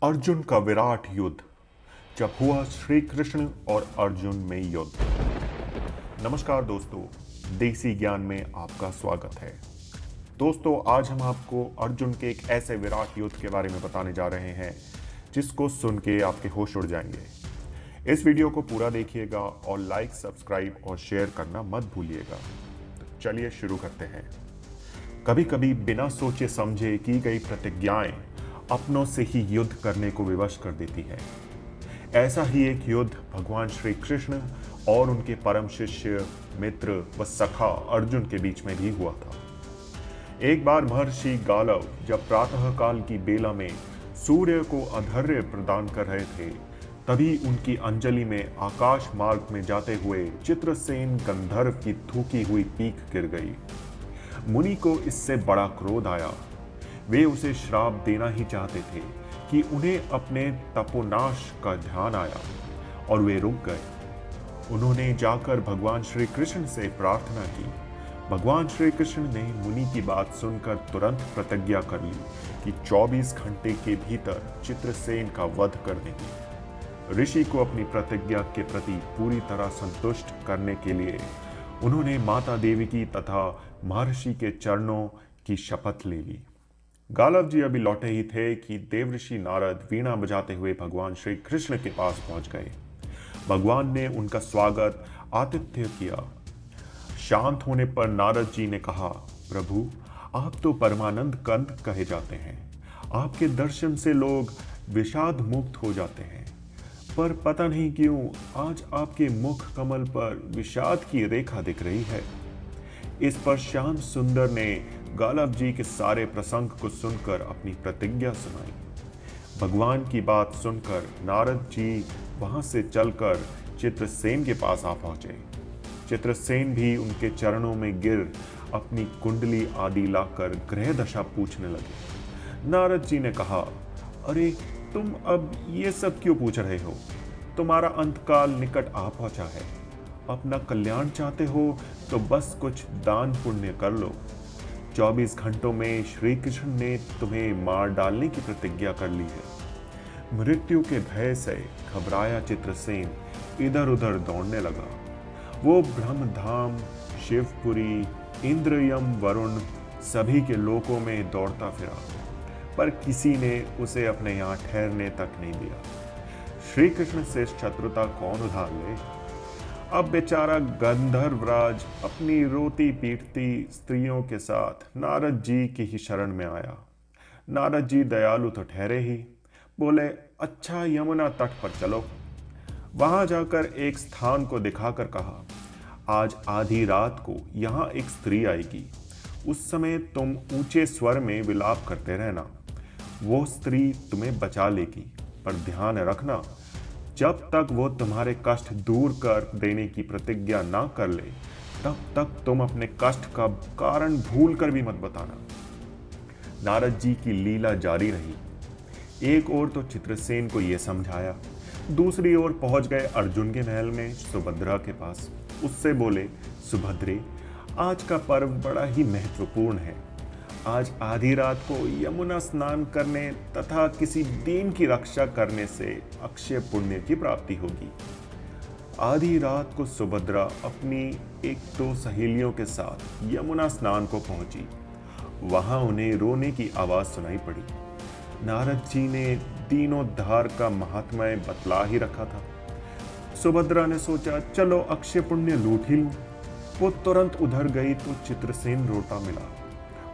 अर्जुन का विराट युद्ध। जब हुआ श्री कृष्ण और अर्जुन में युद्ध। नमस्कार दोस्तों, देसी ज्ञान में आपका स्वागत है। दोस्तों, आज हम आपको अर्जुन के एक ऐसे विराट युद्ध के बारे में बताने जा रहे हैं जिसको सुन के आपके होश उड़ जाएंगे। इस वीडियो को पूरा देखिएगा और लाइक, सब्सक्राइब और शेयर करना मत भूलिएगा। तो चलिए शुरू करते हैं। कभी कभी बिना सोचे समझे की गई प्रतिज्ञाएं अपनों से ही युद्ध करने को विवश कर देती है। ऐसा ही एक युद्ध भगवान श्री कृष्ण और उनके परम शिष्य, मित्र व सखा अर्जुन के बीच में भी हुआ था। एक बार महर्षि गालव जब प्रातः काल की बेला में सूर्य को अर्घ्य प्रदान कर रहे थे, तभी उनकी अंजलि में आकाश मार्ग में जाते हुए चित्रसेन गंधर्व की थूकी हुई पीक गिर गई। मुनि को इससे बड़ा क्रोध आया। वे उसे श्राप देना ही चाहते थे कि उन्हें अपने तपोनाश का ध्यान आया और वे रुक गए। उन्होंने जाकर भगवान श्री कृष्ण से प्रार्थना की। भगवान श्री कृष्ण ने मुनि की बात सुनकर तुरंत प्रतिज्ञा कर ली कि 24 घंटे के भीतर चित्रसेन का वध कर देंगे। ऋषि को अपनी प्रतिज्ञा के प्रति पूरी तरह संतुष्ट करने के लिए उन्होंने माता देवकी तथा महर्षि के चरणों की शपथ ले ली। गालव जी अभी लौटे ही थे कि देवऋषि नारद वीणा बजाते हुए भगवान श्री कृष्ण के पास पहुंच गए। भगवान ने उनका स्वागत आतिथ्य किया। शांत होने पर नारद जी ने कहा, प्रभु, आप तो परमानंद कंद कहे जाते हैं। आपके दर्शन से लोग विषाद मुक्त हो जाते हैं, पर पता नहीं क्यों आज आपके मुख कमल पर विषाद की रेखा दिख रही है। इस पर श्याम सुंदर ने गालव जी के सारे प्रसंग को सुनकर अपनी प्रतिज्ञा सुनाई। भगवान की बात सुनकर नारद जी वहां से चलकर चित्रसेन के पास आ पहुंचे। चित्रसेन भी उनके चरणों में गिर अपनी कुंडली आदि लाकर ग्रह दशा पूछने लगे। नारद जी ने कहा, अरे तुम अब ये सब क्यों पूछ रहे हो? तुम्हारा अंतकाल निकट आ पहुंचा है। अपना कल्याण चाहते हो तो बस कुछ दान पुण्य कर लो। 24 घंटों में श्री कृष्ण ने तुम्हें मार डालने की प्रतिज्ञा कर ली है। मृत्यु के भय से घबराया चित्रसेन इधर उधर दौड़ने लगा। वो ब्रह्मधाम, शिवपुरी, इंद्रयम, वरुण सभी के लोकों में दौड़ता फिरा, पर किसी ने उसे अपने यहाँ ठहरने तक नहीं दिया। श्री कृष्ण से शत्रुता कौन उधार ले? अब बेचारा गंधर्वराज अपनी रोती पीटती स्त्रियों के साथ नारद जी की ही शरण में आया। नारद जी दयालु तो ठहरे ही, बोले, अच्छा यमुना तट पर चलो। वहां जाकर एक स्थान को दिखाकर कहा, आज आधी रात को यहाँ एक स्त्री आएगी। उस समय तुम ऊंचे स्वर में विलाप करते रहना। वो स्त्री तुम्हें बचा लेगी, पर ध्यान रखना, जब तक वो तुम्हारे कष्ट दूर कर देने की प्रतिज्ञा ना कर ले, तब तक तुम अपने कष्ट का कारण भूल कर भी मत बताना। नारद जी की लीला जारी रही। एक ओर तो चित्रसेन को यह समझाया, दूसरी ओर पहुंच गए अर्जुन के महल में सुभद्रा के पास। उससे बोले, सुभद्रे, आज का पर्व बड़ा ही महत्वपूर्ण है। आज आधी रात को यमुना स्नान करने तथा किसी दीन की रक्षा करने से अक्षय पुण्य की प्राप्ति होगी। आधी रात को सुभद्रा अपनी एक दो सहेलियों के साथ यमुना स्नान को पहुंची। वहां उन्हें रोने की आवाज सुनाई पड़ी। नारद जी ने दीनोद्धार का महात्म्य बतला ही रखा था। सुभद्रा ने सोचा, चलो अक्षय पुण्य लूट ही लूं। वो तुरंत उधर गई तो चित्रसेन रोता मिला।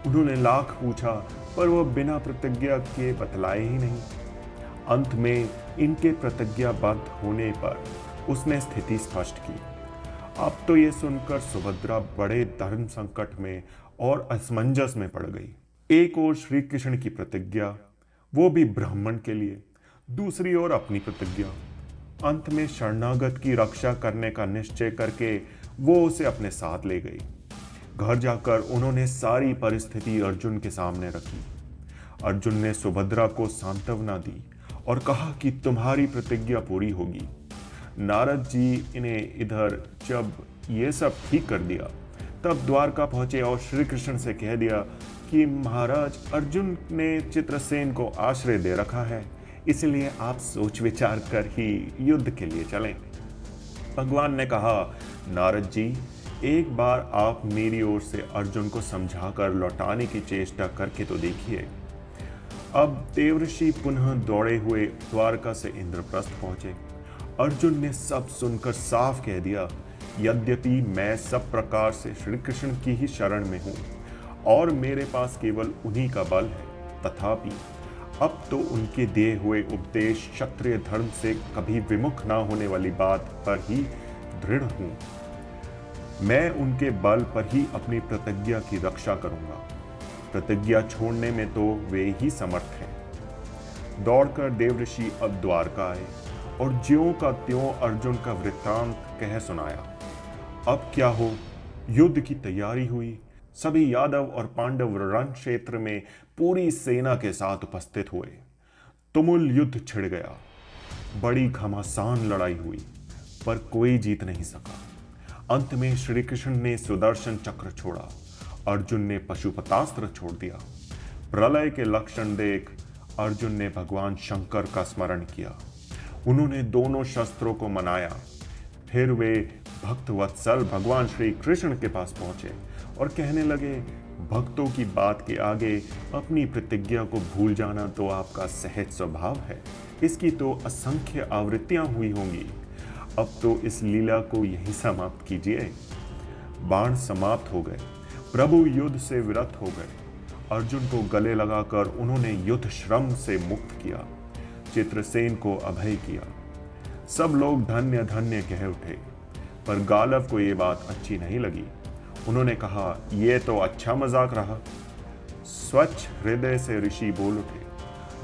उन्होंने लाख पूछा, पर वो बिना प्रतिज्ञा के बतलाए ही नहीं। अंत में इनके प्रतिज्ञाबद्ध होने पर उसने स्थिति स्पष्ट की। अब तो ये सुनकर सुभद्रा बड़े धर्म संकट में और असमंजस में पड़ गई। एक ओर श्री कृष्ण की प्रतिज्ञा, वो भी ब्राह्मण के लिए, दूसरी ओर अपनी प्रतिज्ञा। अंत में शरणागत की रक्षा करने का निश्चय करके वो उसे अपने साथ ले गई। घर जाकर उन्होंने सारी परिस्थिति अर्जुन के सामने रखी। अर्जुन ने सुभद्रा को सांत्वना दी और कहा कि तुम्हारी प्रतिज्ञा पूरी होगी। नारद जी इन्हें इधर जब ये सब ठीक कर दिया, तब द्वारका पहुंचे और श्री कृष्ण से कह दिया कि महाराज, अर्जुन ने चित्रसेन को आश्रय दे रखा है, इसलिए आप सोच विचार कर ही युद्ध के लिए चलें। भगवान ने कहा, नारद जी, एक बार आप मेरी ओर से अर्जुन को समझाकर लौटाने की चेष्टा करके तो देखिए। अब देवऋषि पुनः दौड़े हुए द्वारका से इंद्रप्रस्थ पहुंचे। अर्जुन ने सब सुनकर साफ कह दिया, यद्यपि मैं सब प्रकार से श्री कृष्ण की ही शरण में हूं और मेरे पास केवल उन्हीं का बल है, तथापि अब तो उनके दिए हुए उपदेश क्षत्रिय धर्म से कभी विमुख ना होने वाली बात पर ही दृढ़ हूं। मैं उनके बल पर ही अपनी प्रतिज्ञा की रक्षा करूंगा। प्रतिज्ञा छोड़ने में तो वे ही समर्थ हैं। दौड़कर देवऋषि अब द्वारका आए और ज्यों का त्यों अर्जुन का वृत्तांत कह सुनाया। अब क्या हो, युद्ध की तैयारी हुई। सभी यादव और पांडव रण क्षेत्र में पूरी सेना के साथ उपस्थित हुए। तुमुल युद्ध छिड़ गया। बड़ी घमासान लड़ाई हुई, पर कोई जीत नहीं सका। अंत में श्री कृष्ण ने सुदर्शन चक्र छोड़ा, अर्जुन ने पशुपतास्त्र छोड़ दिया। प्रलय के लक्षण देख अर्जुन ने भगवान शंकर का स्मरण किया। उन्होंने दोनों शस्त्रों को मनाया। फिर वे भक्त वत्सल भगवान श्री कृष्ण के पास पहुंचे और कहने लगे, भक्तों की बात के आगे अपनी प्रतिज्ञा को भूल जाना तो आपका सहज स्वभाव है। इसकी तो असंख्य आवृत्तियां हुई होंगी। अब तो इस लीला को यहीं समाप्त कीजिए। बाण समाप्त हो गए। प्रभु युद्ध से विरत हो गए। अर्जुन को गले लगाकर उन्होंने युद्ध श्रम से मुक्त किया, चित्रसेन को अभय किया। सब लोग धन्य धन्य कह उठे, पर गालव को ये बात अच्छी नहीं लगी। उन्होंने कहा, ये तो अच्छा मजाक रहा। स्वच्छ हृदय से ऋषि बोल उठे,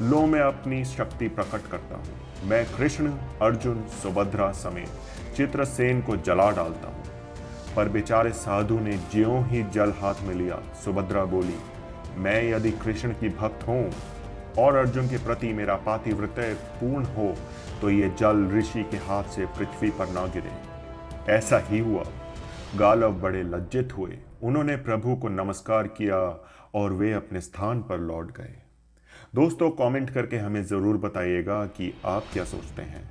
लो मैं अपनी शक्ति प्रकट करता हूँ। मैं कृष्ण, अर्जुन, सुभद्रा समेत चित्रसेन को जला डालता हूँ। पर बेचारे साधु ने ज्यों ही जल हाथ में लिया, सुभद्रा बोली, मैं यदि कृष्ण की भक्त हूं और अर्जुन के प्रति मेरा पातिव्रत्य पूर्ण हो तो ये जल ऋषि के हाथ से पृथ्वी पर ना गिरे। ऐसा ही हुआ। गालव बड़े लज्जित हुए। उन्होंने प्रभु को नमस्कार किया और वे अपने स्थान पर लौट गए। दोस्तों, कमेंट करके हमें ज़रूर बताइएगा कि आप क्या सोचते हैं।